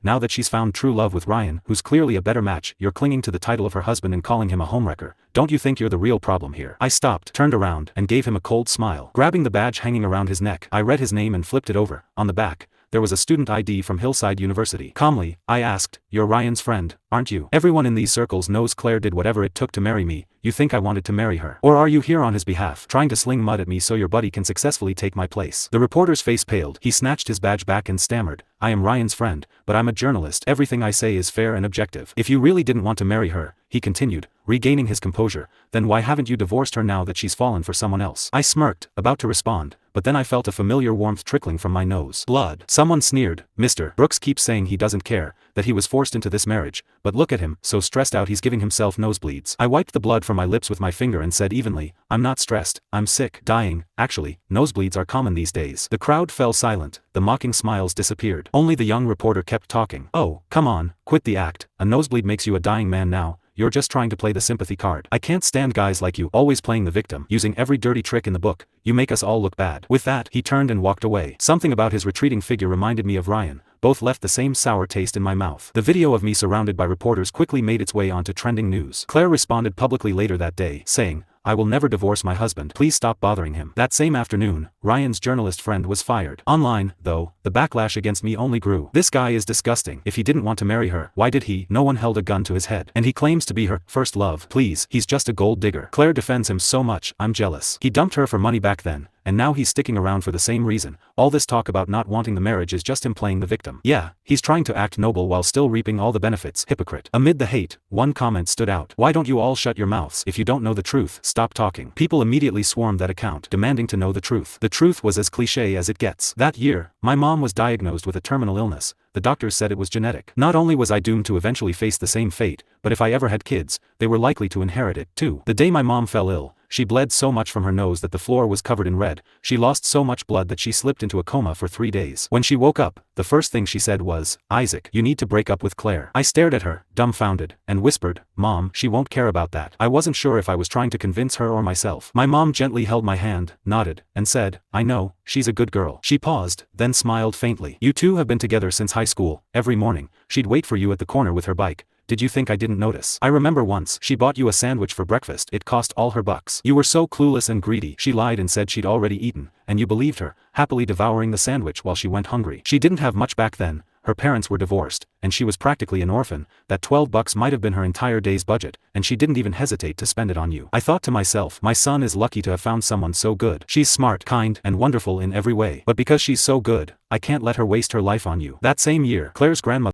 now that she's found true love with Ryan, who's clearly a better match, you're clinging to the title of her husband and calling him a homewrecker. Don't you think you're the real problem here? I stopped, turned around, and gave him a cold smile. Grabbing the badge hanging around his neck, I read his name and flipped it over. On the back, there was a student ID from Hillside University. Calmly, I asked, "You're Ryan's friend, aren't you?" Everyone in these circles knows Claire did whatever it took to marry me. You think I wanted to marry her? Or are you here on his behalf, trying to sling mud at me so your buddy can successfully take my place? The reporter's face paled. He snatched his badge back and stammered, "I am Ryan's friend, but I'm a journalist. Everything I say is fair and objective." "If you really didn't want to marry her," he continued, regaining his composure, "then why haven't you divorced her now that she's fallen for someone else?" I smirked, about to respond, but then I felt a familiar warmth trickling from my nose. Blood. Someone sneered, "Mr. Brooks keeps saying he doesn't care, that he was forced into this marriage, but look at him, so stressed out he's giving himself nosebleeds." I wiped the blood from my lips with my finger and said evenly, "I'm not stressed, I'm sick, dying. Actually, nosebleeds are common these days." The crowd fell silent, the mocking smiles disappeared. Only the young reporter kept talking. "Oh, come on, quit the act. A nosebleed makes you a dying man now. You're just trying to play the sympathy card. I can't stand guys like you, always playing the victim, using every dirty trick in the book. You make us all look bad." With that, he turned and walked away. Something about his retreating figure reminded me of Ryan. Both left the same sour taste in my mouth. The video of me surrounded by reporters quickly made its way onto trending news. Claire responded publicly later that day, saying, "I will never divorce my husband. Please stop bothering him." That same afternoon, Ryan's journalist friend was fired. Online, though, the backlash against me only grew. "This guy is disgusting. If he didn't want to marry her, why did he? No one held a gun to his head. And he claims to be her first love. Please, he's just a gold digger." Claire defends him so much, I'm jealous. He dumped her for money back then, and now he's sticking around for the same reason. All this talk about not wanting the marriage is just him playing the victim. Yeah, he's trying to act noble while still reaping all the benefits. Hypocrite. Amid the hate, one comment stood out. "Why don't you all shut your mouths? If you don't know the truth, stop talking." People immediately swarmed that account, demanding to know the truth. The truth was as cliché as it gets. That year, my mom was diagnosed with a terminal illness. The doctors said it was genetic. Not only was I doomed to eventually face the same fate, but if I ever had kids, they were likely to inherit it, too. The day my mom fell ill, she bled so much from her nose that the floor was covered in red. She lost so much blood that she slipped into a coma for 3 days. When she woke up, the first thing she said was, "Isaac, you need to break up with Claire." I stared at her, dumbfounded, and whispered, "Mom, she won't care about that." I wasn't sure if I was trying to convince her or myself. My mom gently held my hand, nodded, and said, "I know, she's a good girl." She paused, then smiled faintly. "You two have been together since high school. Every morning, she'd wait for you at the corner with her bike. Did you think I didn't notice? I remember once, she bought you a sandwich for breakfast. It cost all her bucks. You were so clueless and greedy." She lied and said she'd already eaten, and you believed her, happily devouring the sandwich while she went hungry. She didn't have much back then. Her parents were divorced, and she was practically an orphan. That $12 might have been her entire day's budget, and she didn't even hesitate to spend it on you. I thought to myself, my son is lucky to have found someone so good. She's smart, kind, and wonderful in every way. But because she's so good, I can't let her waste her life on you. That same year, Claire's grandmother